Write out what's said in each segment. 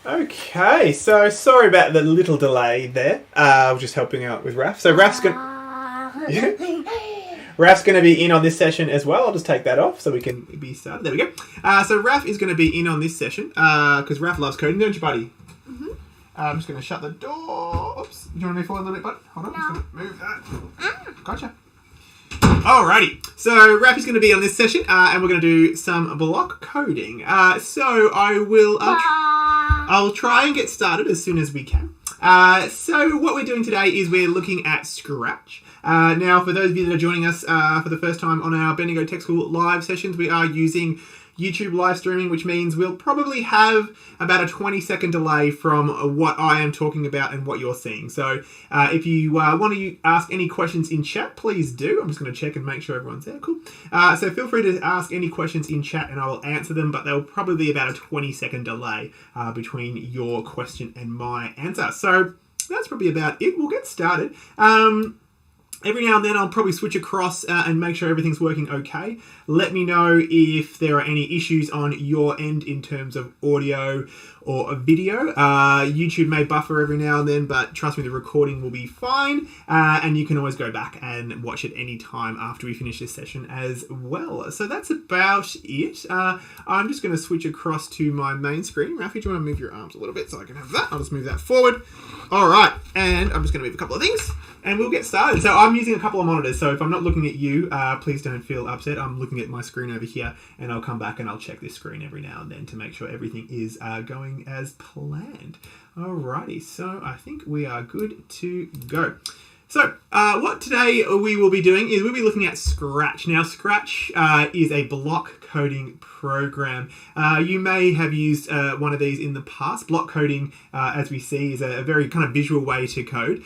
Okay, so sorry about the little delay there. I was just helping out with Raf. So Raf's going to be in on this session as well. I'll just take that off so we can be started. There we go. So Raf is going to be in on this session because Raf loves coding, don't you, buddy? Mm-hmm. I'm just going to shut the door. Oops. Do you want to move forward a little bit, bud? Hold on. I'm just going to move that. Gotcha. Alrighty, so Raf is going to be on this session, and we're going to do some block coding. So I'll try and get started as soon as we can. So what we're doing today is we're looking at Scratch. Now, for those of you that are joining us for the first time on our Bendigo Tech School live sessions, we are using YouTube live streaming, which means we'll probably have about a 20-second delay from what I am talking about and what you're seeing. So if you want to ask any questions in chat, please do. I'm just going to check and make sure everyone's there. Cool. So feel free to ask any questions in chat and I will answer them, but there'll probably be about a 20-second delay between your question and my answer. So that's probably about it. We'll get started. Every now and then I'll probably switch across and make sure everything's working okay. Let me know if there are any issues on your end in terms of audio or a video. YouTube may buffer every now and then, but trust me, the recording will be fine. And you can always go back and watch it any time after we finish this session as well. So that's about it. I'm just going to switch across to my main screen. Rafi, do you want to move your arms a little bit so I can have that? I'll just move that forward. All right. And I'm just going to move a couple of things and we'll get started. So I'm using a couple of monitors. So if I'm not looking at you, please don't feel upset. I'm looking at my screen over here and I'll come back and I'll check this screen every now and then to make sure everything is going as planned. Alrighty, so I think we are good to go. So what today we will be doing is we'll be looking at Scratch. Now Scratch is a block coding program. You may have used one of these in the past. Block coding, as we see, is a very kind of visual way to code.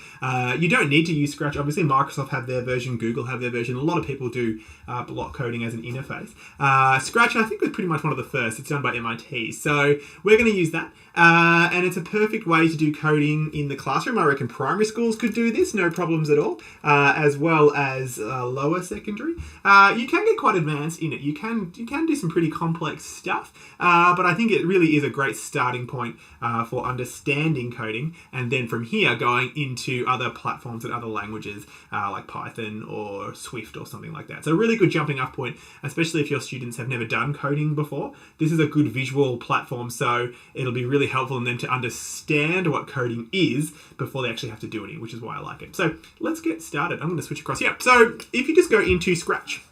You don't need to use Scratch. Obviously, Microsoft have their version, Google have their version. A lot of people do block coding as an interface. Scratch, I think, was pretty much one of the first. It's done by MIT. So we're going to use that. And it's a perfect way to do coding in the classroom. I reckon primary schools could do this, no problems at all, as well as lower secondary. You can get quite advanced in it. You can do some pretty complex stuff, but I think it really is a great starting point for understanding coding, and then from here going into other platforms and other languages like Python or Swift or something like that. So a really good jumping off point, especially if your students have never done coding before. This is a good visual platform, so it'll be really helpful in them to understand what coding is before they actually have to do any, which is why I like it. So let's get started. I'm going to switch across. Yeah, so if you just go into Scratch,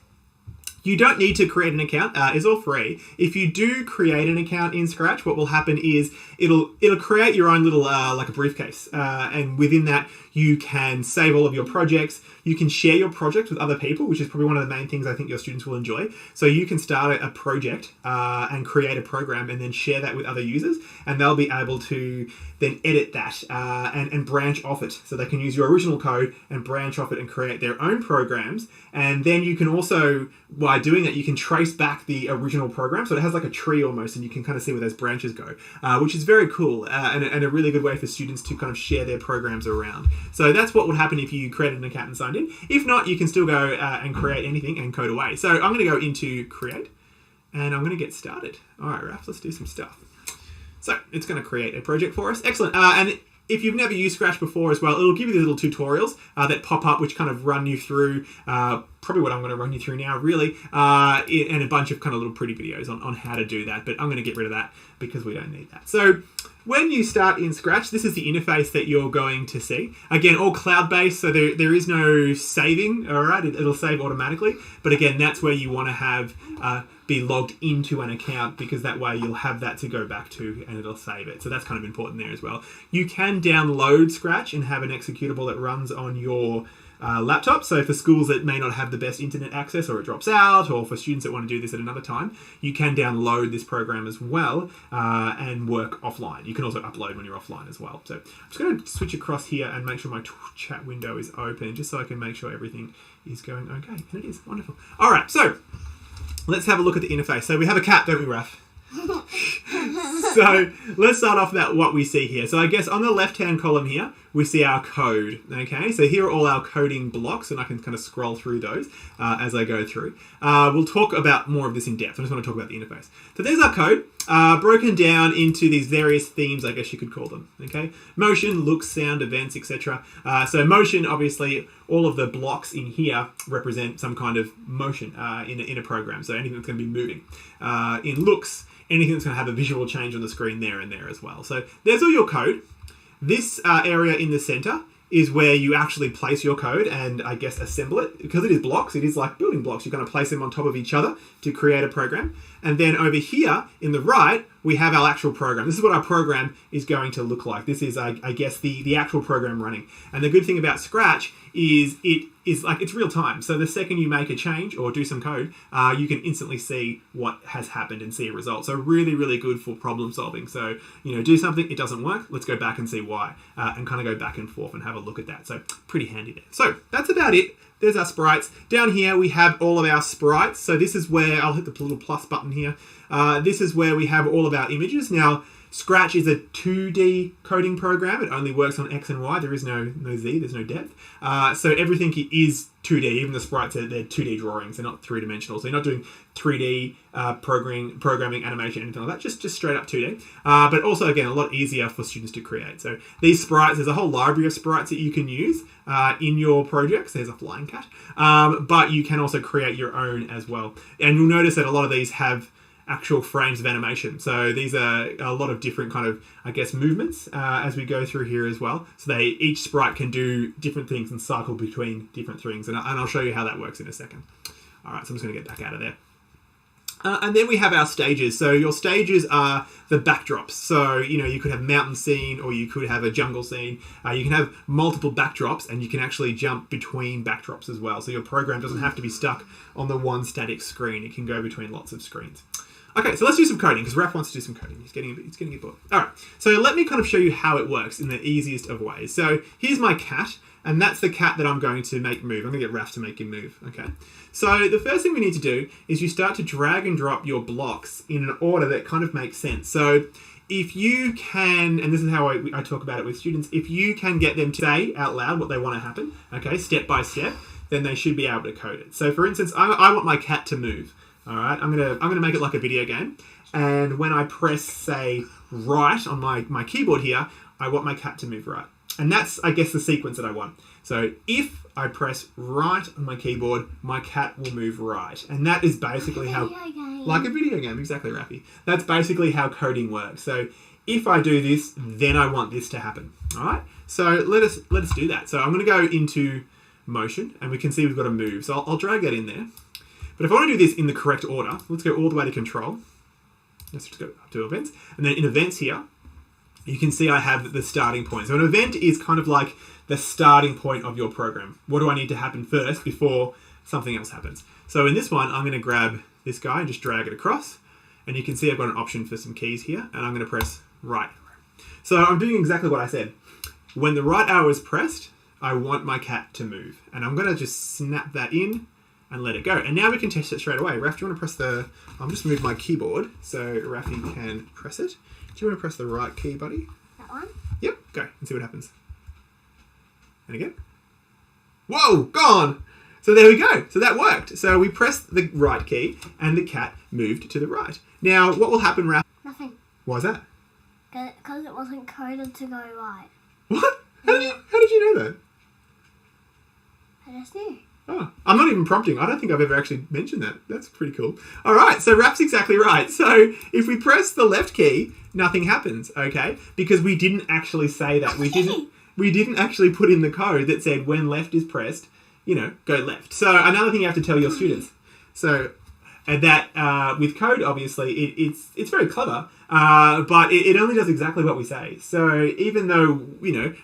you don't need to create an account. It's all free. If you do create an account in Scratch, what will happen is it'll create your own little like a briefcase, and within that you can save all of your projects. You can share your project with other people, which is probably one of the main things I think your students will enjoy. So you can start a project and create a program and then share that with other users, and they'll be able to then edit that and branch off it. So they can use your original code and branch off it and create their own programs. And then you can also, by doing that, you can trace back the original program. So it has like a tree almost, and you can kind of see where those branches go, which is very cool and a really good way for students to kind of share their programs around. So that's what would happen if you created an account and signed in. If not, you can still go and create anything and code away. So I'm going to go into Create, and I'm going to get started. All right, Raf, let's do some stuff. So it's going to create a project for us. Excellent. And if you've never used Scratch before as well, it'll give you these little tutorials that pop up, which kind of run you through probably what I'm going to run you through now, really, and a bunch of kind of little pretty videos on how to do that. But I'm going to get rid of that because we don't need that. So when you start in Scratch, this is the interface that you're going to see. Again, all cloud-based, so there is no saving, all right? It'll save automatically. But again, that's where you want to have be logged into an account, because that way you'll have that to go back to and it'll save it. So that's kind of important there as well. You can download Scratch and have an executable that runs on your laptop. So for schools that may not have the best internet access, or it drops out, or for students that want to do this at another time, you can download this program as well and work offline. You can also upload when you're offline as well. So I'm just going to switch across here and make sure my chat window is open, just so I can make sure everything is going okay. And it is. Wonderful. All right, so let's have a look at the interface. So we have a cat, don't we, Raf? So let's start off about what we see here. So I guess on the left-hand column here, we see our code. Okay, so here are all our coding blocks, and I can kind of scroll through those as I go through. We'll talk about more of this in depth. I just want to talk about the interface. So there's our code, broken down into these various themes, I guess you could call them. Okay, motion, looks, sound, events, etc. So motion, obviously, all of the blocks in here represent some kind of motion in a program. So anything that's going to be moving. In looks, anything that's going to have a visual change on the screen there and there as well. So there's all your code. This area in the center is where you actually place your code and I guess assemble it. Because it is blocks, it is like building blocks. You're going to place them on top of each other to create a program. And then over here in the right, we have our actual program. This is what our program is going to look like. This is, I guess, the actual program running. And the good thing about Scratch is it is like it's real time. So the second you make a change or do some code, you can instantly see what has happened and see a result. So really, really good for problem solving. So, do something, it doesn't work, let's go back and see why, and kind of go back and forth and have a look at that. So pretty handy there. So that's about it. There's our sprites. Down here we have all of our sprites. So this is where, I'll hit the little plus button here. This is where we have all of our images. Now, Scratch is a 2D coding program. It only works on X and Y. There is no Z, there's no depth. So everything is 2D. Even the sprites, they're 2D drawings. They're not three-dimensional. So you're not doing 3D programming, animation, anything like that. Just straight up 2D. But also, again, a lot easier for students to create. So these sprites, there's a whole library of sprites that you can use in your projects. There's a flying cat. But you can also create your own as well. And you'll notice that a lot of these have actual frames of animation. So these are a lot of different kind of, I guess, movements as we go through here as well. So each sprite can do different things and cycle between different things. And I'll show you how that works in a second. All right, so I'm just going to get back out of there. And then we have our stages. So your stages are the backdrops. So, you could have mountain scene or you could have a jungle scene. You can have multiple backdrops and you can actually jump between backdrops as well. So your program doesn't have to be stuck on the one static screen. It can go between lots of screens. Okay, so let's do some coding because Raph wants to do some coding. He's getting a bit bored. All right, so let me kind of show you how it works in the easiest of ways. So here's my cat, and that's the cat that I'm going to make move. I'm going to get Raph to make him move, okay? So the first thing we need to do is you start to drag and drop your blocks in an order that kind of makes sense. So if you can, and this is how I talk about it with students, if you can get them to say out loud what they want to happen, okay, step by step, then they should be able to code it. So for instance, I want my cat to move. All right, I'm gonna make it like a video game, and when I press, say, right on my keyboard here, I want my cat to move right. And that's, I guess, the sequence that I want. So if I press right on my keyboard, my cat will move right. And that is basically like a video game, exactly, Rafi. That's basically how coding works. So if I do this, then I want this to happen. All right, so let us do that. So I'm gonna go into motion, and we can see we've got a move. So I'll drag that in there. But if I want to do this in the correct order, let's go all the way to control. Let's just go up to events. And then in events here, you can see I have the starting point. So an event is kind of like the starting point of your program. What do I need to happen first before something else happens? So in this one, I'm going to grab this guy and just drag it across. And you can see I've got an option for some keys here. And I'm going to press right. So I'm doing exactly what I said. When the right arrow is pressed, I want my cat to move. And I'm going to just snap that in and let it go. And now we can test it straight away. Raph, do you want to press I'll just move my keyboard so Rafi can press it. Do you want to press the right key, buddy? That one? Yep, go and see what happens. And again. Whoa, gone! So there we go. So that worked. So we pressed the right key and the cat moved to the right. Now, what will happen, Raph? Nothing. Why is that? Because it wasn't coded to go right. What? How did you know that? I just knew. Oh, I'm not even prompting. I don't think I've ever actually mentioned that. That's pretty cool. All right, so Raph's exactly right. So if we press the left key, nothing happens, okay? Because we didn't actually say that. We didn't actually put in the code that said when left is pressed, go left. So another thing you have to tell your students. So that with code, obviously, it's very clever, but it only does exactly what we say. So even though,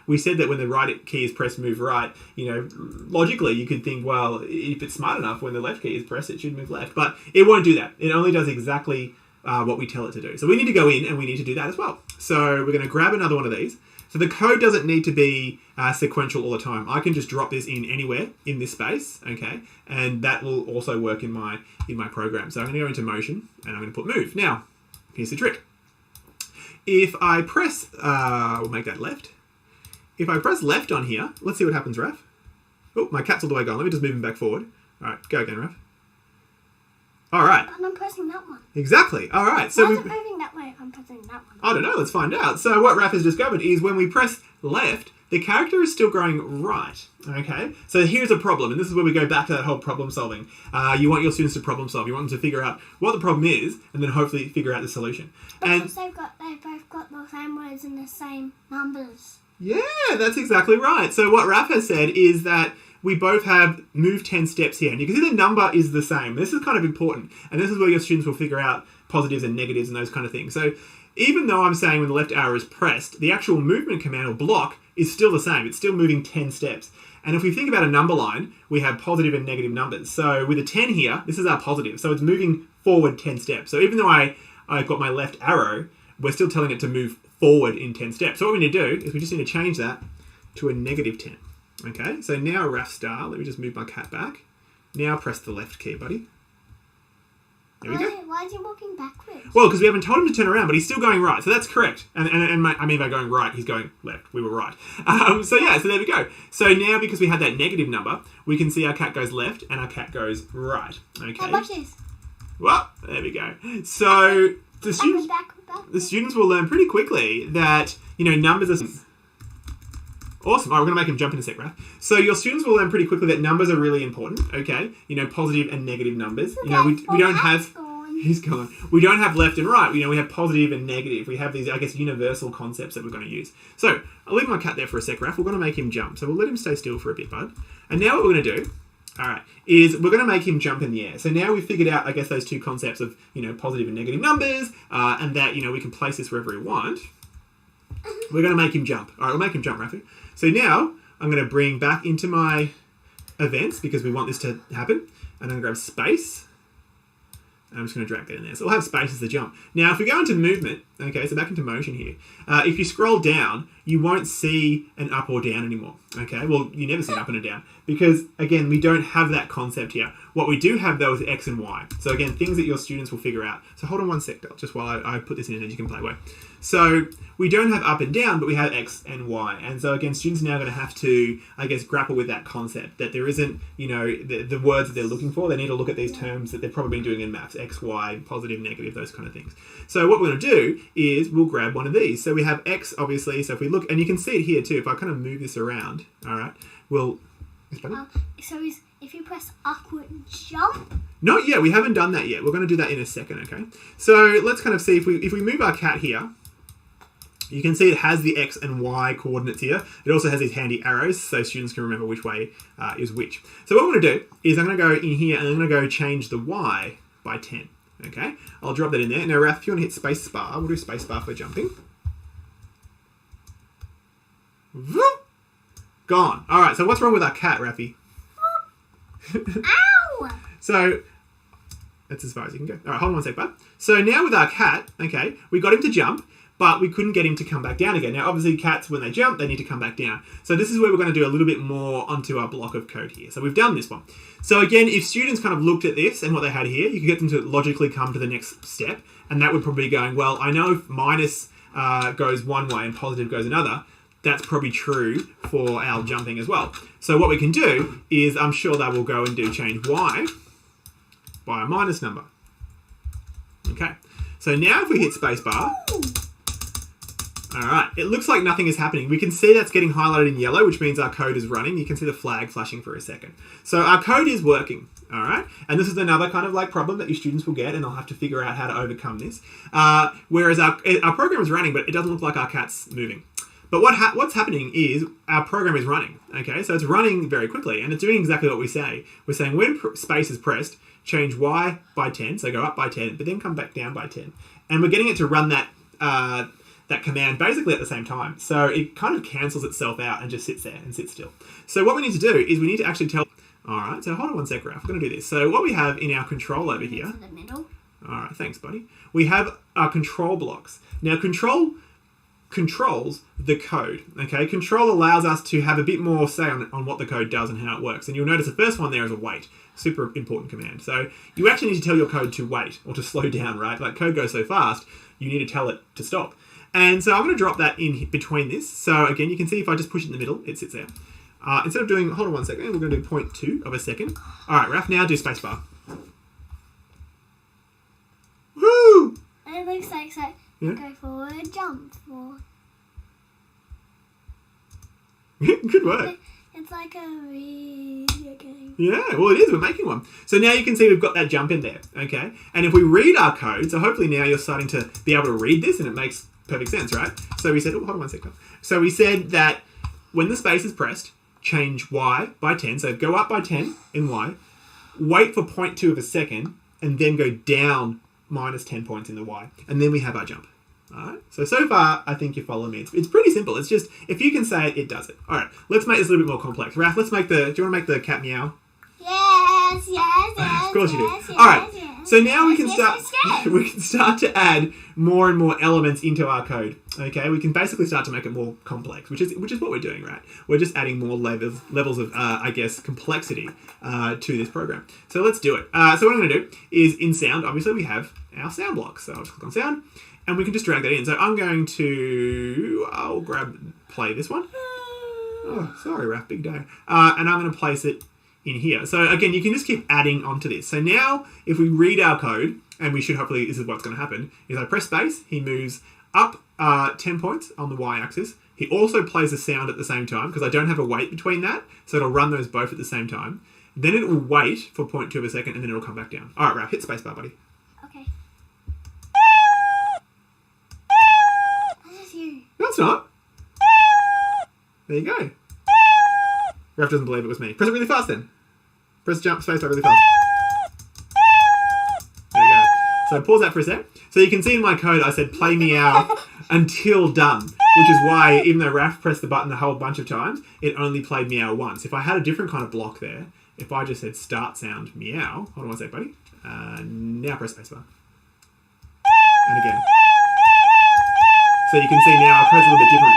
we said that when the right key is pressed, move right, logically you could think, well, if it's smart enough, when the left key is pressed, it should move left. But it won't do that. It only does exactly what we tell it to do. So we need to go in and we need to do that as well. So we're going to grab another one of these. So the code doesn't need to be sequential all the time. I can just drop this in anywhere in this space, okay? And that will also work in my program. So I'm going to go into motion and I'm going to put move. Now, here's the trick. if I press, we'll make that left. If I press left on here, let's see what happens, Raf. Oh, my cat's all the way gone. Let me just move him back forward. All right, go again, Raf. All right. And I'm pressing that one. Exactly. All right. So Why is it moving that way if I'm pressing that one? I don't know. Let's find out. So what Raf has discovered is when we press left, the character is still going right. Okay. So here's a problem, and this is where we go back to that whole problem solving. You want your students to problem solve. You want them to figure out what the problem is, and then hopefully figure out the solution. Because they've both got the same words and the same numbers. Yeah, that's exactly right. So what Raf has said is that we both have moved 10 steps here. And you can see the number is the same. This is kind of important. And this is where your students will figure out positives and negatives and those kind of things. So even though I'm saying when the left arrow is pressed, the actual movement command or block is still the same. It's still moving 10 steps. And if we think about a number line, we have positive and negative numbers. So with a 10 here, this is our positive. So it's moving forward 10 steps. So even though I've got my left arrow, we're still telling it to move forward in 10 steps. So what we need to do is we just need to change that to a negative 10. Okay, so now Raf star. Let me just move my cat back. Now press the left key, buddy. There we go. Why is he walking backwards? Well, because we haven't told him to turn around, but he's still going right. So that's correct. I mean, by going right, he's going left. We were right. So there we go. So now, because we had that negative number, we can see our cat goes left and our cat goes right. Okay. How much is? Well, there we go. So the students will learn pretty quickly that, numbers are... Awesome. All right, we're going to make him jump in a sec, Raf. So your students will learn pretty quickly that numbers are really important, okay? Positive and negative numbers. Okay, We don't have... gone. He's gone. We don't have left and right. We have positive and negative. We have these, I guess, universal concepts that we're going to use. So I'll leave my cat there for a sec, Raf. We're going to make him jump. So we'll let him stay still for a bit, bud. And now what we're going to do, all right, is we're going to make him jump in the air. So now we've figured out, I guess, those two concepts of, positive and negative numbers, and that, we can place this wherever we want. We're going to make him jump. All right, we'll make him jump, Rafi. So now I'm going to bring back into my events because we want this to happen. And I'm going to grab space. And I'm just going to drag that in there. So we'll have space as the jump. Now, if we go into movement, okay, so back into motion here. If you scroll down, you won't see an up or down anymore. Okay, well, you never see an up and a down. Because, again, we don't have that concept here. What we do have, though, is X and Y. So, again, things that your students will figure out. So hold on one sec, just while I put this in and you can play away. So we don't have up and down, but we have X and Y. And so, again, students are now going to have to, I guess, grapple with that concept, that there isn't, the words that they're looking for. They need to look at these terms that they've probably been doing in maths, X, Y, positive, negative, those kind of things. So what we're going to do is we'll grab one of these. So we have X, obviously. So if we look, and you can see it here too, if I kind of move this around, all right, we'll... If you press upward jump? Not yet. We haven't done that yet. We're going to do that in a second, okay? So let's kind of see if we move our cat here, you can see it has the X and Y coordinates here. It also has these handy arrows so students can remember which way is which. So what I'm going to do is I'm going to go in here and I'm going to go change the Y by 10, okay? I'll drop that in there. Now, Raf, if you want to hit space bar, we'll do space bar for jumping. Whoop. Gone. All right, so what's wrong with our cat, Rafi? Ow! So that's as far as you can go. All right, hold on one sec, bud. So now with our cat, okay, we got him to jump, but we couldn't get him to come back down again. Now, obviously, cats, when they jump, they need to come back down. So this is where we're going to do a little bit more onto our block of code here. So we've done this one. So again, if students kind of looked at this and what they had here, you could get them to logically come to the next step, and that would probably be going, well, I know if minus goes one way and positive goes another, that's probably true for our jumping as well. So what we can do is, I'm sure they will go and do change Y by a minus number. Okay, so now if we hit spacebar, all right, it looks like nothing is happening. We can see that's getting highlighted in yellow, which means our code is running. You can see the flag flashing for a second. So our code is working, all right? And this is another kind of like problem that your students will get, and they'll have to figure out how to overcome this. Whereas our program is running, but it doesn't look like our cat's moving. But what's happening is our program is running, okay? So it's running very quickly, and it's doing exactly what we say. We're saying when space is pressed, change Y by 10, so go up by 10, but then come back down by 10. And we're getting it to run that command basically at the same time. So it kind of cancels itself out and just sits there and sits still. So what we need to do is we need to actually tell... All right, so hold on one sec, Ralph. We're going to do this. So what we have in our control over here... To the middle. All right, thanks, buddy. We have our control blocks. Now, control controls the code, okay? Control allows us to have a bit more say on what the code does and how it works. And you'll notice the first one there is a wait. Super important command. So you actually need to tell your code to wait or to slow down, right? Like code goes so fast, you need to tell it to stop. And so I'm going to drop that in between this. So again, you can see if I just push it in the middle, it sits there. Instead of doing, hold on 1 second, we're going to do 0.2 of a second. All right, Raf, now do spacebar. Woo! It looks like so. Yeah. Go forward, jump forward. Good work. It's like a video game. Yeah, well, it is. We're making one. So now you can see we've got that jump in there, okay? And if we read our code, so hopefully now you're starting to be able to read this, and it makes perfect sense, right? So we said, oh, hold on 1 second. So we said that when the space is pressed, change y by 10. So go up by 10 in y, wait for 0.2 of a second, and then go down minus 10 points in the y. And then we have our jump. All right. So far, I think you follow me. It's pretty simple. It's just, if you can say it, it does it. All right. Let's make this a little bit more complex. Raf, let's make do you want to make the cat meow? Yes. Of course you do. Yes, All right. yes, So now we can yes, start. yes. We can start to add more and more elements into our code. Okay. We can basically start to make it more complex, which is what we're doing, right? We're just adding more levels of I guess complexity to this program. So let's do it. So what I'm going to do is in sound. Obviously, we have our sound block. So I'll just click on sound. And we can just drag that in. So I'll play this one. Oh, sorry, Raf, big day. And I'm going to place it in here. So again, you can just keep adding onto this. So now, if we read our code, and we should hopefully, this is what's going to happen, is I press space, he moves up 10 points on the y-axis. He also plays a sound at the same time, because I don't have a wait between that, so it'll run those both at the same time. Then it will wait for 0.2 of a second, and then it'll come back down. All right, Raf, hit spacebar, buddy. Okay. That's you. No, it's not. There you go. Raf doesn't believe it was me. Press it really fast then. Press jump spacebar really fast. There you go. So pause that for a sec. So you can see in my code I said play meow until done, which is why even though Raf pressed the button a whole bunch of times, it only played meow once. If I had a different kind of block there, if I just said start sound meow, hold on 1 sec, buddy. Now press spacebar. And again. So you can see now our code's a little bit different.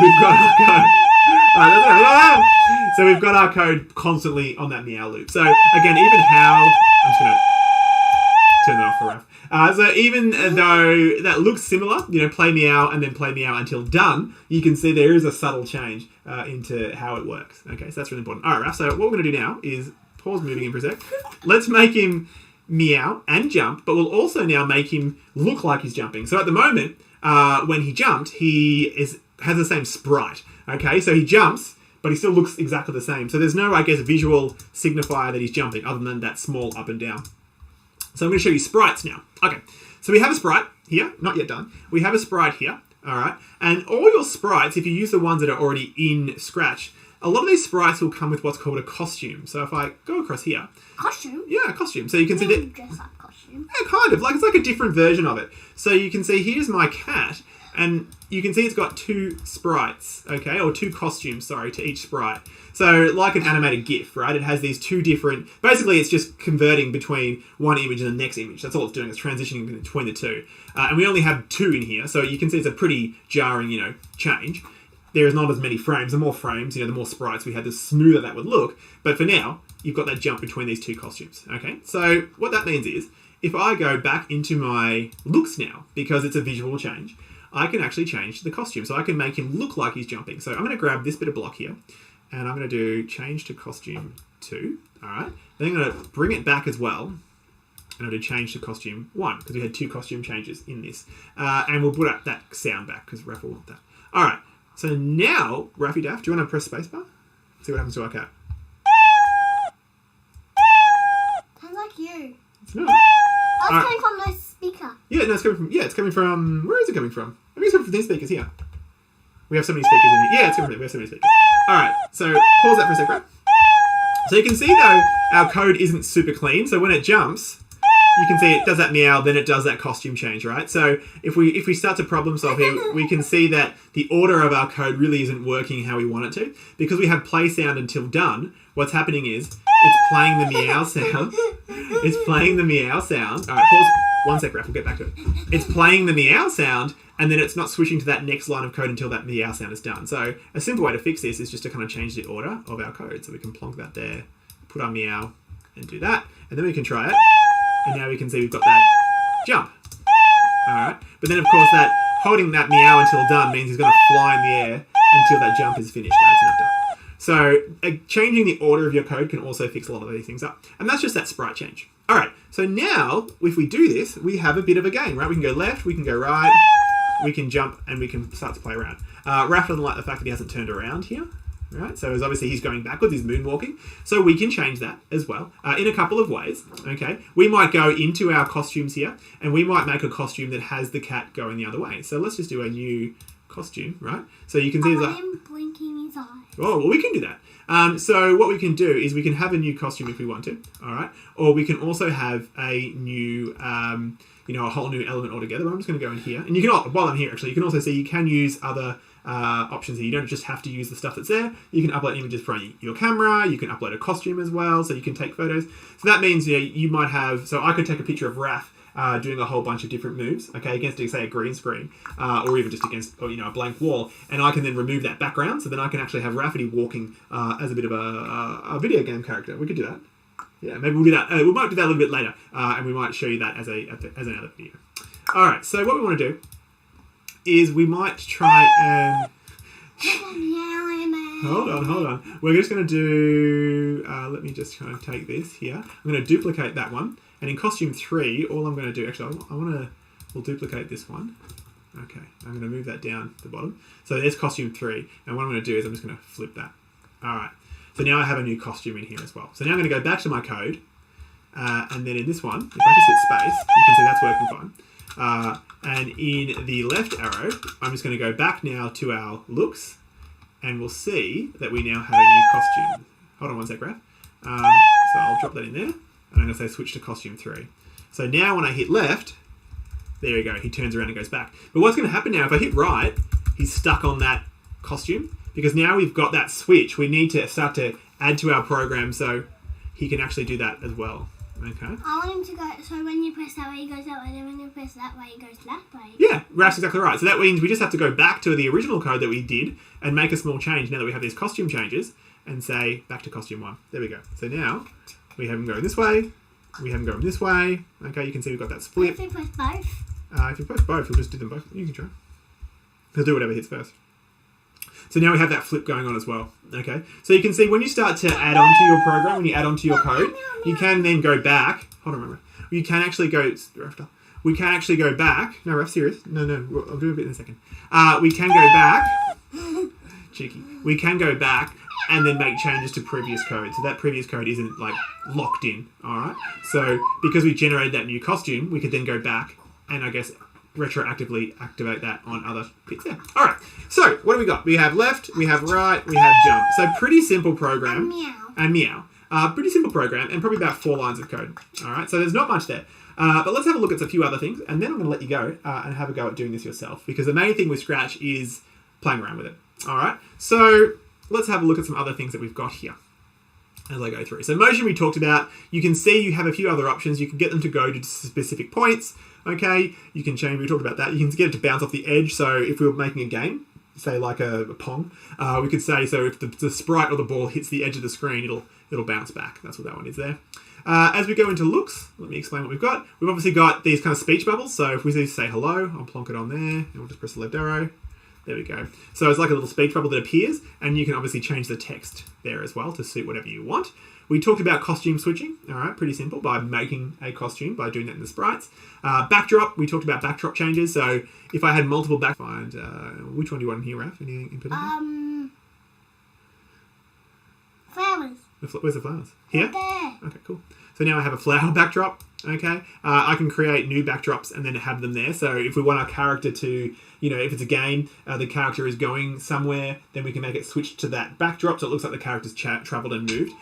We've got our code. So we've got our code constantly on that meow loop. So again, even how I'm just gonna turn that off for Raf. So even though that looks similar, play meow and then play meow until done, you can see there is a subtle change into how it works. Okay, so that's really important. All right, Raf. So what we're gonna do now is pause moving in for a sec. Let's make him meow and jump, but we'll also now make him look like he's jumping. So at the moment, when he jumped, has the same sprite. Okay, so he jumps, but he still looks exactly the same. So there's no, I guess, visual signifier that he's jumping other than that small up and down. So I'm going to show you sprites now. Okay, so we have a sprite here, not yet done. We have a sprite here, all right? And all your sprites, if you use the ones that are already in Scratch, a lot of these sprites will come with what's called a costume. So if I go across here. Costume? Yeah, a costume. So you can see that. Dress up costume. Yeah, kind of. It's like a different version of it. So you can see here's my cat. And you can see it's got two sprites, okay, or two costumes, sorry, to each sprite. So like an animated GIF, right? It has these two different, basically it's just converting between one image and the next image. That's all it's doing, it's transitioning between the two. And we only have two in here, so you can see it's a pretty jarring, change. There is not as many frames. The more frames, the more sprites we had, the smoother that would look. But for now, you've got that jump between these two costumes, okay? So what that means is, if I go back into my looks now, because it's a visual change, I can actually change the costume. So I can make him look like he's jumping. So I'm going to grab this bit of block here, and I'm going to do change to costume 2. All right. Then I'm going to bring it back as well, and I'll do change to costume 1, because we had 2 costume changes in this. And we'll put that sound back, because Raf will want that. All right. So now, Raffy Daff, do you want to press spacebar? See what happens to our cat. Sounds like you. It's not. That's coming from the speaker. Yeah, no, it's coming from, where is it coming from? I think it's coming from these speakers here. We have so many speakers in here. Yeah, it's coming from, we have so many speakers. Alright, so pause that for a sec, right? So you can see though, our code isn't super clean, so when it jumps, you can see it does that meow, then it does that costume change, right? So if we start to problem solve here, we can see that the order of our code really isn't working how we want it to. Because we have play sound until done, what's happening is, it's playing the meow sound. It's playing the meow sound. Alright, pause. 1 sec, Raf, we'll get back to it. It's playing the meow sound, and then it's not switching to that next line of code until that meow sound is done. So a simple way to fix this is just to kind of change the order of our code. So we can plonk that there, put our meow, and do that. And then we can try it. And now we can see we've got that jump. Alright. But then, of course, that holding that meow until done means he's going to fly in the air until that jump is finished. So changing the order of your code can also fix a lot of these things up. And that's just that sprite change. All right, so now if we do this, we have a bit of a game, right? We can go left, we can go right, we can jump, and we can start to play around. Raph doesn't like the fact that he hasn't turned around here. Right, so obviously he's going backwards, he's moonwalking. So we can change that as well in a couple of ways. Okay, we might go into our costumes here, and we might make a costume that has the cat going the other way. So let's just do a new costume, right? So you can see I am blinking his eyes. Oh, well, we can do that. So what we can do is we can have a new costume if we want to, all right? Or we can also have a new, a whole new element altogether. But I'm just going to go in here, and you can, while I'm here, actually, you can also see you can use other options here. You don't just have to use the stuff that's there. You can upload images from your camera. You can upload a costume as well, so you can take photos. So that means you might have. So I could take a picture of Raph doing a whole bunch of different moves, okay, against, say, a green screen, or even just against, a blank wall, and I can then remove that background. So then I can actually have Rafferty walking as a bit of a video game character. We could do that. Yeah, maybe we'll do that. We might do that a little bit later, and we might show you that as another video. All right. So what we want to do is we might try and... Hold on. We're just going to do... let me just kind of take this here. I'm going to duplicate that one. And in costume 3, all I'm going to do... Actually, we'll duplicate this one. Okay, I'm going to move that down to the bottom. So there's costume 3. And what I'm going to do is I'm just going to flip that. All right. So now I have a new costume in here as well. So now I'm going to go back to my code. And then in this one, if I just hit space, you can see that's working fine. And in the left arrow, I'm just going to go back now to our looks, and we'll see that we now have a new costume. Hold on one sec, Raph. So I'll drop that in there, and I'm going to say switch to costume 3. So now when I hit left, there we go, he turns around and goes back. But what's going to happen now, if I hit right, he's stuck on that costume, because now we've got that switch. We need to start to add to our program so he can actually do that as well. Okay. I want him to go, so when you press that way, he goes that way, then when you press that way, he goes that way. Yeah, Raph's exactly right. So that means we just have to go back to the original code that we did and make a small change now that we have these costume changes and say back to costume 1. There we go. So now we have him going this way, we have him going this way. Okay, you can see we've got that split. If you press both? If you press both, we'll just do them both. You can try. He'll do whatever hits first. So now we have that flip going on as well. Okay, so you can see when you start to add on to your program, when you add on to your code, you can then go back. Hold on, remember. You can actually go. We can actually go back. No, Raph, serious. No. I'll do a bit in a second. We can go back. Cheeky. We can go back and then make changes to previous code. So that previous code isn't like locked in. All right. So because we generated that new costume, we could then go back and I guess retroactively activate that on other bits there. All right. So what do we got? We have left, we have right, we have jump. So pretty simple program. And meow. Pretty simple program and probably about 4 lines of code. All right. So there's not much there. But let's have a look at a few other things, and then I'm going to let you go and have a go at doing this yourself, because the main thing with Scratch is playing around with it. All right. So let's have a look at some other things that we've got here as I go through. So motion we talked about. You can see you have a few other options. You can get them to go to specific points. Okay, you can change, we talked about that. You can get it to bounce off the edge. So if we were making a game, say like a Pong, we could say, so if the sprite or the ball hits the edge of the screen, it'll bounce back. That's what that one is there. As we go into looks, let me explain what we've got. We've obviously got these kind of speech bubbles. So if we say hello, I'll plonk it on there, and we'll just press the left arrow. There we go. So it's like a little speech bubble that appears, and you can obviously change the text there as well to suit whatever you want. We talked about costume switching, all right, pretty simple, by making a costume, by doing that in the sprites. Backdrop, we talked about backdrop changes. So if I had multiple which one do you want in here, Raph? Anything in particular? Flowers. Where's the flowers? Here? Right there. Okay, cool. So now I have a flower backdrop, okay? I can create new backdrops and then have them there. So if we want our character to, if it's a game, the character is going somewhere, then we can make it switch to that backdrop so it looks like the character's travelled and moved.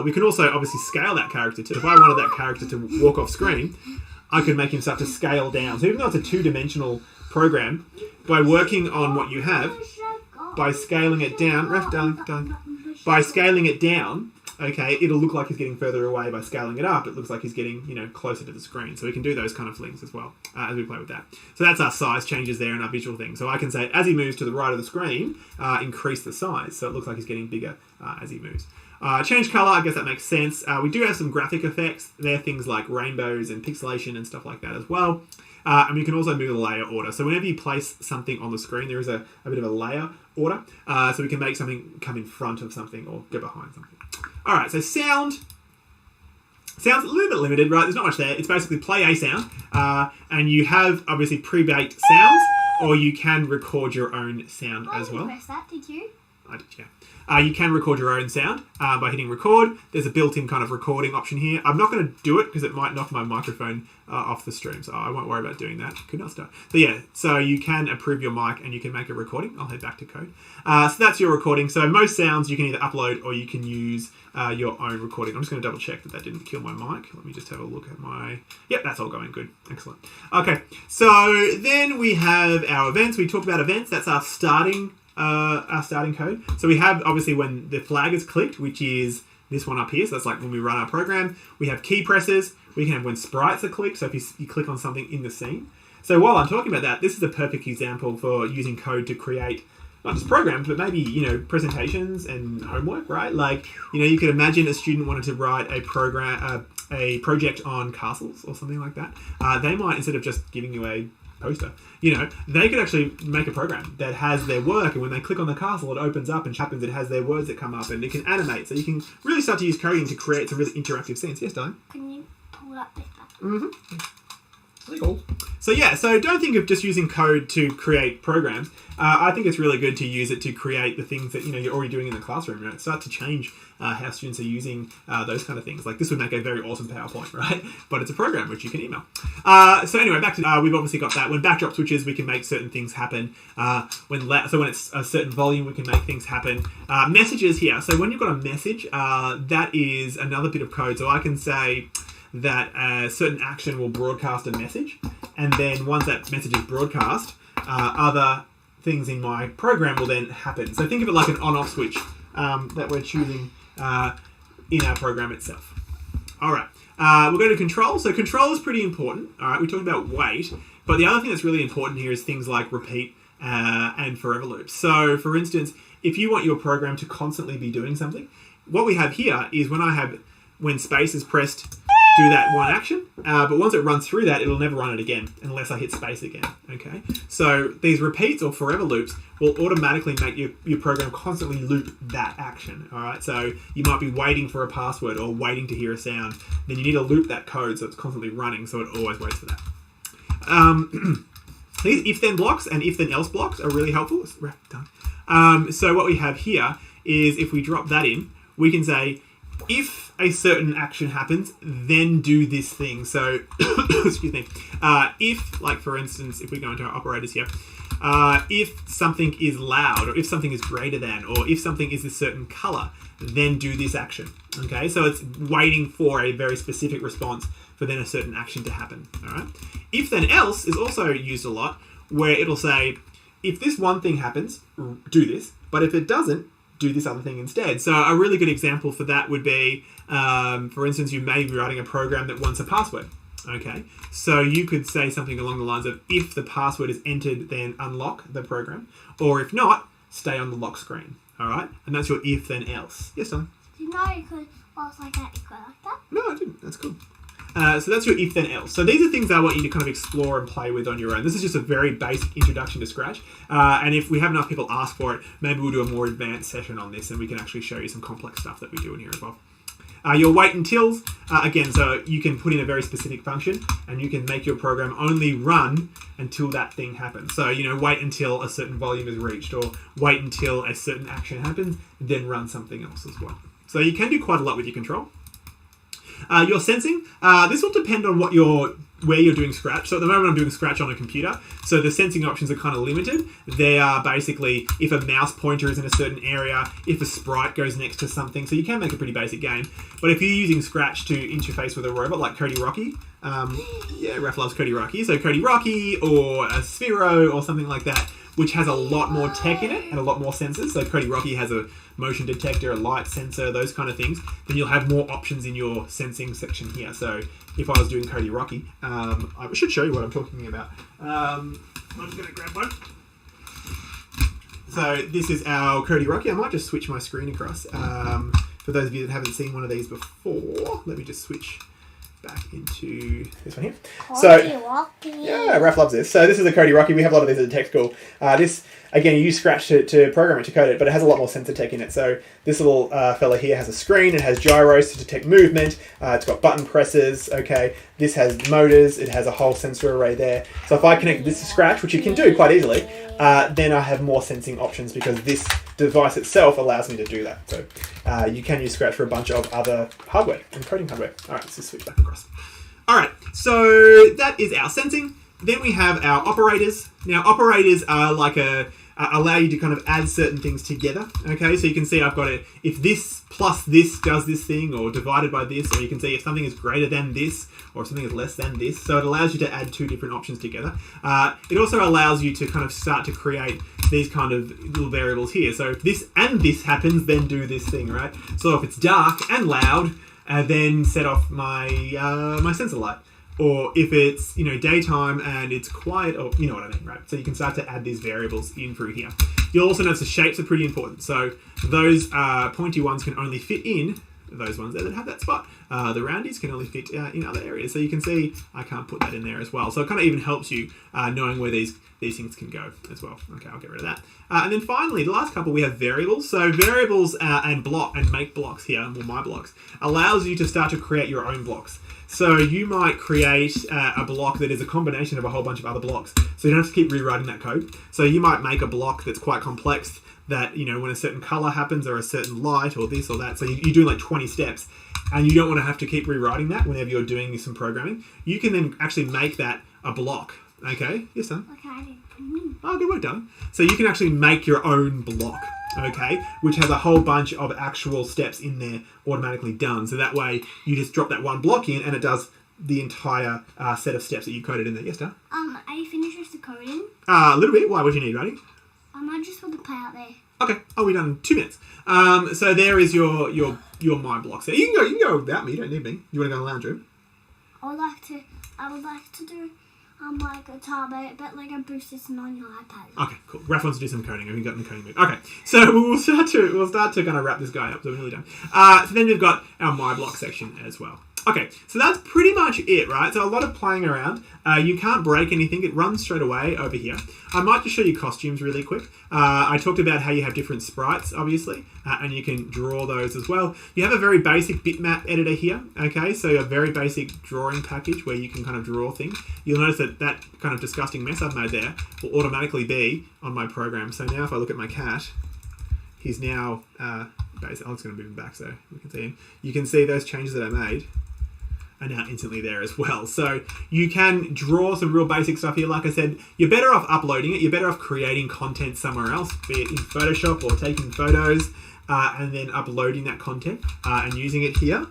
We can also obviously scale that character too. If I wanted that character to walk off screen, I could make him start to scale down. So even though it's a 2-dimensional program, by working on what you have, by scaling it down, by scaling it down, okay, it'll look like he's getting further away. By scaling it up, it looks like he's getting, closer to the screen. So we can do those kind of things as well as we play with that. So that's our size changes there and our visual thing. So I can say, as he moves to the right of the screen, increase the size. So it looks like he's getting bigger as he moves. Change color, I guess that makes sense. We do have some graphic effects. They're things like rainbows and pixelation and stuff like that as well. And we can also move the layer order. So whenever you place something on the screen, there is a bit of a layer order. So we can make something come in front of something or go behind something. All right, so sound. Sound's a little bit limited, right? There's not much there. It's basically play a sound, and you have obviously pre-baked sounds, or you can record your own sound as well. Press that, did you? I did, yeah. You can record your own sound by hitting record. There's a built-in kind of recording option here. I'm not going to do it because it might knock my microphone off the stream, so I won't worry about doing that. Could not start. But yeah, so you can approve your mic and you can make a recording. I'll head back to code. So that's your recording. So most sounds you can either upload or you can use your own recording. I'm just going to double check that didn't kill my mic. Let me just have a look at my... Yep, that's all going good. Excellent. Okay, so then we have our events. We talked about events. That's our starting code. So we have obviously when the flag is clicked, which is this one up here. So that's like when we run our program. We have key presses. We can have when sprites are clicked. So if you click on something in the scene. So while I'm talking about that, this is a perfect example for using code to create not just programs, but maybe, presentations and homework, right? Like, you could imagine a student wanted to write a program, a project on castles or something like that. They might, instead of just giving you a poster, they could actually make a program that has their work, and when they click on the castle, it opens up and happens. It has their words that come up, and it can animate. So you can really start to use coding to create some really interactive scenes. Yes, darling? Can you pull up this button? Mm-hmm. Cool. So don't think of just using code to create programs. I think it's really good to use it to create the things that you're already doing in the classroom. Right? Start to change how students are using those kind of things. Like this would make a very awesome PowerPoint, right? But it's a program which you can email. So anyway, back to we've obviously got that. When backdrop switches, we can make certain things happen. When it's a certain volume, we can make things happen. Messages here. So when you've got a message, that is another bit of code. So I can say that a certain action will broadcast a message, and then once that message is broadcast, other things in my program will then happen. So think of it like an on-off switch that we're choosing in our program itself. All right, we'll go to control. So control is pretty important. All right, we talked about wait, but the other thing that's really important here is things like repeat and forever loops. So for instance, if you want your program to constantly be doing something, what we have here is when space is pressed, do that one action, but once it runs through that, it'll never run it again unless I hit space again, okay? So these repeats or forever loops will automatically make your program constantly loop that action, all right? So you might be waiting for a password or waiting to hear a sound, then you need to loop that code so it's constantly running, so it always waits for that. These if-then blocks and if-then-else blocks are really helpful. So what we have here is if we drop that in, we can say, if a certain action happens, then do this thing. So, excuse me. If, like for instance, if we go into our operators here, if something is loud, or if something is greater than, or if something is a certain color, then do this action. Okay, so it's waiting for a very specific response for then a certain action to happen. All right. If then else is also used a lot, where it'll say, if this one thing happens, do this, but if it doesn't, do this other thing instead. So a really good example for that would be, for instance, you may be writing a program that wants a password. Okay, so you could say something along the lines of, if the password is entered, then unlock the program, or if not, stay on the lock screen. All right, and that's your if then else. Yes, Tom? Did you know you could, whilst like that, you could like that? No, I didn't. That's cool. So that's your if then else. So these are things I want you to kind of explore and play with on your own. This is just a very basic introduction to Scratch. And if we have enough people ask for it, maybe we'll do a more advanced session on this and we can actually show you some complex stuff that we do in here as well. Your wait untils, again, so you can put in a very specific function and you can make your program only run until that thing happens. So, wait until a certain volume is reached, or wait until a certain action happens, then run something else as well. So you can do quite a lot with your control. Your sensing, this will depend on where you're doing Scratch. So at the moment I'm doing Scratch on a computer, so the sensing options are kind of limited. They are basically if a mouse pointer is in a certain area, if a sprite goes next to something, so you can make a pretty basic game. But if you're using Scratch to interface with a robot like Cody Rocky, Raph loves Cody Rocky, so Cody Rocky or a Sphero or something like that, which has a lot more tech in it and a lot more sensors. So Cody Rocky has a motion detector, a light sensor, those kind of things. Then you'll have more options in your sensing section here. So if I was doing Cody Rocky, I should show you what I'm talking about. I'm just going to grab one. So this is our Cody Rocky. I might just switch my screen across. For those of you that haven't seen one of these before, let me just switch back into this one here. Cody Rocky. Yeah, Raph loves this. So this is a Cody Rocky. We have a lot of these at the tech school. This, again, you use Scratch to program it, to code it, but it has a lot more sensor tech in it. So this little fella here has a screen. It has gyros to detect movement. It's got button presses. Okay, this has motors. It has a whole sensor array there. So if I connect this to Scratch, which you can do quite easily, then I have more sensing options because this device itself allows me to do that. So you can use Scratch for a bunch of other hardware and coding hardware. All right, let's just switch back across. All right, so that is our sensing. Then we have our operators. Now, operators are like allow you to kind of add certain things together. Okay, so you can see I've got it. If this plus this does this thing, or divided by this, or you can see if something is greater than this, or if something is less than this. So it allows you to add two different options together. It also allows you to kind of start to create these kind of little variables here. So if this and this happens, then do this thing, right? So if it's dark and loud, then set off my my sensor light. Or if it's, daytime and it's quiet, or you know what I mean, right? So you can start to add these variables in through here. You'll also notice the shapes are pretty important. So those pointy ones can only fit in those ones there that have that spot. The roundies can only fit in other areas. So you can see I can't put that in there as well. So it kind of even helps you knowing where these things can go as well. Okay, I'll get rid of that. And then finally, the last couple, we have variables. So variables and make blocks here, well, my blocks, allows you to start to create your own blocks. So you might create a block that is a combination of a whole bunch of other blocks. So you don't have to keep rewriting that code. So you might make a block that's quite complex that, when a certain color happens or a certain light or this or that. So you're doing like 20 steps and you don't want to have to keep rewriting that whenever you're doing some programming. You can then actually make that a block. Okay? Yes, son? Okay. Oh, good work, darling. So you can actually make your own block. Okay, which has a whole bunch of actual steps in there automatically done. So that way you just drop that one block in and it does the entire set of steps that you coded in there. Yes, Dar? Are you finished with the coding? A little bit. Why? What do you need, Roddy? I just want to play out there. Okay. Oh, we've done 2 minutes. So there is your my blocks there. You can go without me. You don't need me. You want to go in the lounge room? I would like to do my guitar, but like a boost system on your iPad. Okay, cool. Raph wants to do some coding. Have you got in the coding mood? Okay, so we'll start to kind of wrap this guy up. So we're nearly done. So then we've got our my block section as well. Okay, so that's pretty much it, right? So a lot of playing around. You can't break anything. It runs straight away over here. I might just show you costumes really quick. I talked about how you have different sprites, obviously, and you can draw those as well. You have a very basic bitmap editor here, okay? So a very basic drawing package where you can kind of draw things. You'll notice that kind of disgusting mess I've made there will automatically be on my program. So now if I look at my cat, he's now, basically, I'm just going to move him back so we can see him. You can see those changes that I made are now instantly there as well. So you can draw some real basic stuff here. Like I said, you're better off uploading it. You're better off creating content somewhere else, be it in Photoshop or taking photos and then uploading that content and using it here.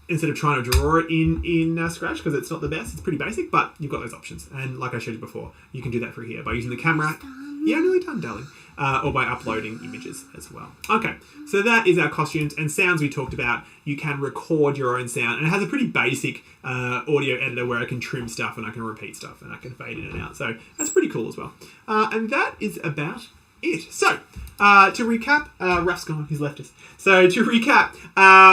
Instead of trying to draw it in Scratch, because it's not the best. It's pretty basic, but you've got those options. And like I showed you before, you can do that through here by using the camera. Yeah, nearly done, darling. Or by uploading images as well. Okay, so that is our costumes and sounds we talked about. You can record your own sound, and it has a pretty basic audio editor where I can trim stuff and I can repeat stuff and I can fade in and out. So that's pretty cool as well. And that is about it. So to recap, Ruff's gone, he's left us. So to recap,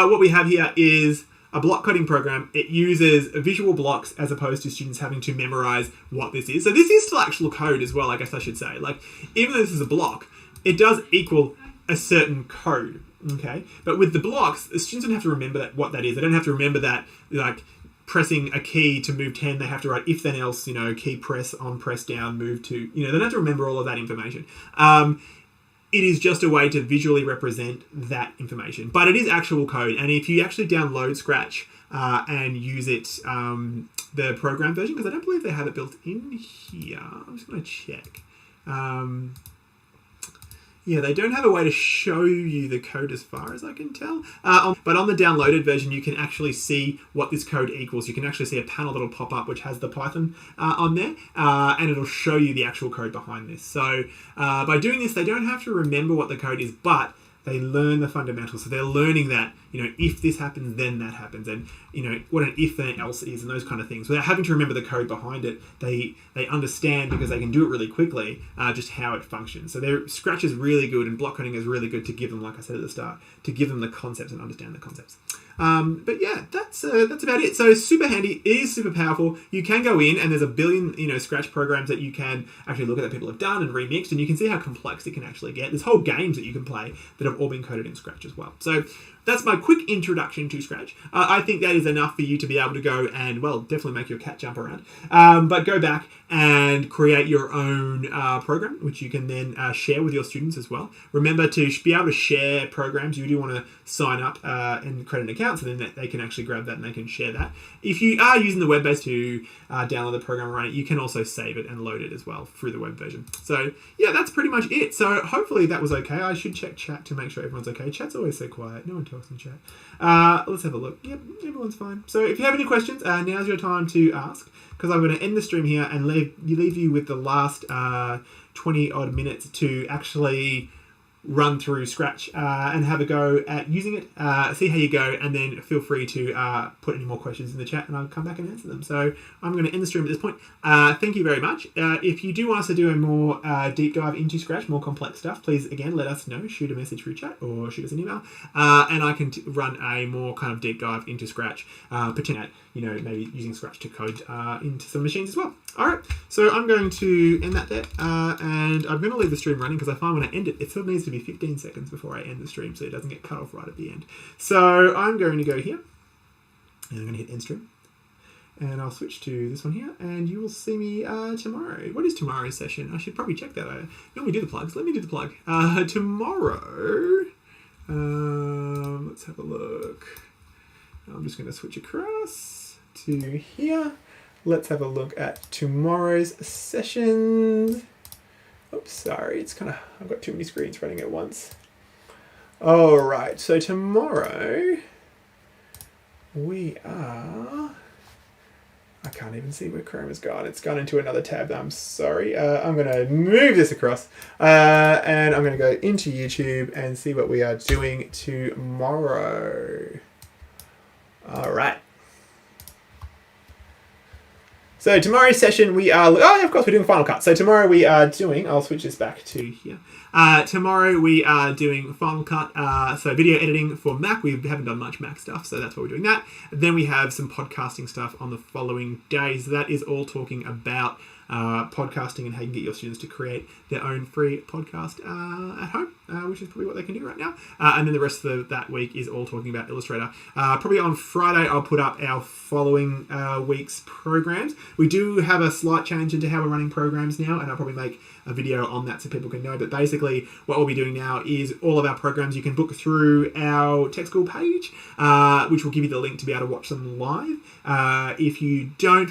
what we have here is a block coding program. It uses visual blocks as opposed to students having to memorize what this is. So this is still actual code as well, I guess I should say. Like, even though this is a block, it does equal a certain code, okay? But with the blocks, the students don't have to remember what that is. They don't have to remember that, like, pressing a key to move 10, they have to write if then else, key press on, press down, move to, they don't have to remember all of that information. It is just a way to visually represent that information. But it is actual code. And if you actually download Scratch and use it, the program version, because I don't believe they have it built in here. I'm just going to check. Yeah, they don't have a way to show you the code as far as I can tell. But on the downloaded version, you can actually see what this code equals. You can actually see a panel that'll pop up which has the Python on there, and it'll show you the actual code behind this. So by doing this, they don't have to remember what the code is, but they learn the fundamentals. So they're learning that, if this happens, then that happens. And, what an if then else is and those kind of things. Without having to remember the code behind it, they understand, because they can do it really quickly, just how it functions. So Scratch is really good and block coding is really good to give them, like I said at the start, to give them the concepts and understand the concepts. But yeah, that's about it. So super handy. It is super powerful. You can go in and there's a billion, Scratch programs that you can actually look at that people have done and remixed, and you can see how complex it can actually get. There's whole games that you can play that have all been coded in Scratch as well. So that's my quick introduction to Scratch. I think that is enough for you to be able to go and, well, definitely make your cat jump around. But go back and create your own program, which you can then share with your students as well. Remember to be able to share programs. You do want to sign up and create an account, so then they can actually grab that and they can share that. If you are using the web base to download the program and run it, you can also save it and load it as well through the web version. So yeah, that's pretty much it. So hopefully that was okay. I should check chat to make sure everyone's okay. Chat's always so quiet. No one talks in chat. Let's have a look. Yep, everyone's fine. So if you have any questions, now's your time to ask, because I'm going to end the stream here and leave you with the last 20 odd minutes to actually run through Scratch and have a go at using it, see how you go, and then feel free to put any more questions in the chat and I'll come back and answer them. So I'm going to end the stream at this point. Thank you very much. If you do want us to do a more deep dive into Scratch, more complex stuff, please again let us know. Shoot a message through chat or shoot us an email, and I can run a more kind of deep dive into Scratch, potentially at maybe using Scratch to code into some machines as well. Alright, so I'm going to end that there, and I'm going to leave the stream running because I find when I end it, it still needs to be 15 seconds before I end the stream so it doesn't get cut off right at the end. So I'm going to go here, and I'm going to hit end stream, and I'll switch to this one here, and you will see me tomorrow. What is tomorrow's session? I should probably check that. I normally do the plugs. Let me do the plug. Tomorrow, let's have a look. I'm just going to switch across to here. Let's have a look at tomorrow's sessions. Oops, sorry, I've got too many screens running at once. All right, so tomorrow we are, I can't even see where Chrome has gone. It's gone into another tab. I'm sorry. I'm going to move this across and I'm going to go into YouTube and see what we are doing tomorrow. All right. So tomorrow's session we are... Oh, of course, we're doing Final Cut. So tomorrow we are doing... I'll switch this back to here. Tomorrow we are doing Final Cut, so video editing for Mac. We haven't done much Mac stuff, so that's why we're doing that. Then we have some podcasting stuff on the following days. That is all talking about podcasting and how you can get your students to create their own free podcast at home, which is probably what they can do right now. And then the rest of that week is all talking about Illustrator. Probably on Friday I'll put up our following week's programs. We do have a slight change into how we're running programs now, and I'll probably make a video on that so people can know. But basically what we'll be doing now is all of our programs you can book through our Tech School page, which will give you the link to be able to watch them live. If you don't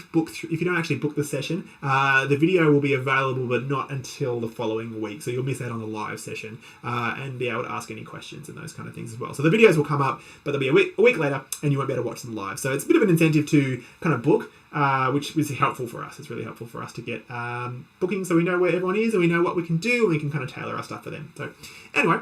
actually book the session, the video will be available but not until the following week, so you'll miss out on the live session and be able to ask any questions and those kind of things as well. So the videos will come up, but they'll be a week later and you won't be able to watch them live. So it's a bit of an incentive to kind of book, which is helpful for us. It's really helpful for us to get booking so we know where everyone is and we know what we can do and we can kind of tailor our stuff for them. So anyway,